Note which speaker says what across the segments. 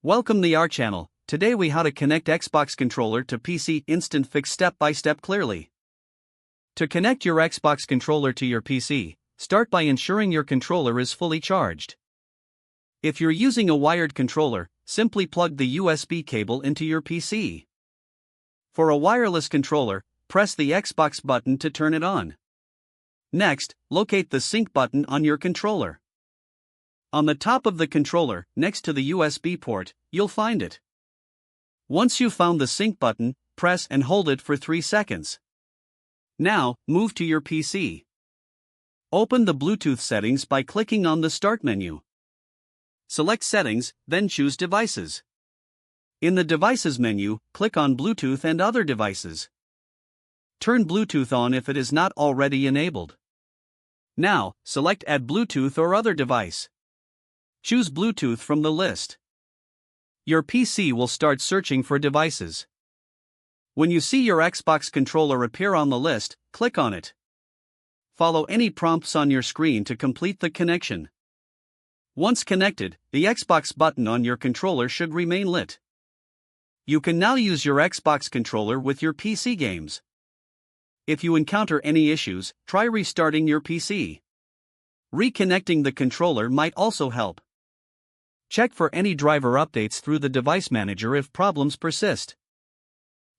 Speaker 1: Welcome to our channel. Today we how to connect Xbox controller to PC instant fix step by step clearly. To connect your Xbox controller to your PC, start by ensuring your controller is fully charged. If you're using a wired controller, simply plug the USB cable into your PC. For a wireless controller, press the Xbox button to turn it on. Next, locate the sync button on your controller. On the top of the controller, next to the USB port, you'll find it. Once you've found the sync button, press and hold it for 3 seconds. Now, move to your PC. Open the Bluetooth settings by clicking on the Start menu. Select Settings, then choose Devices. In the Devices menu, click on Bluetooth and other devices. Turn Bluetooth on if it is not already enabled. Now, select Add Bluetooth or other device. Choose Bluetooth from the list. Your PC will start searching for devices. When you see your Xbox controller appear on the list, click on it. Follow any prompts on your screen to complete the connection. Once connected, the Xbox button on your controller should remain lit. You can now use your Xbox controller with your PC games. If you encounter any issues, try restarting your PC. Reconnecting the controller might also help. Check for any driver updates through the device manager if problems persist.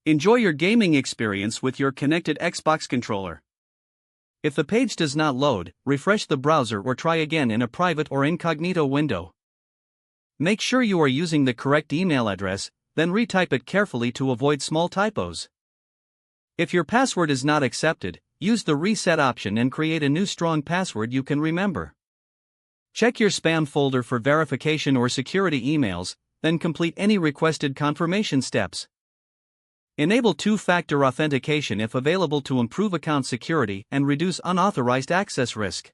Speaker 1: Enjoy your gaming experience with your connected Xbox controller. If the page does not load, refresh the browser or try again in a private or incognito window. Make sure you are using the correct email address, then retype it carefully to avoid small typos. If your password is not accepted, use the reset option and create a new strong password you can remember. Check your spam folder for verification or security emails, then complete any requested confirmation steps. Enable two-factor authentication if available to improve account security and reduce unauthorized access risk.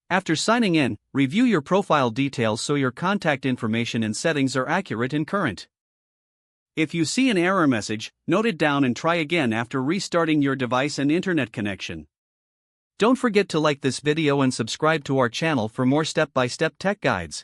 Speaker 1: After signing in, review your profile details so your contact information and settings are accurate and current. If you see an error message, note it down and try again after restarting your device and internet connection. Don't forget to like this video and subscribe to our channel for more step-by-step tech guides.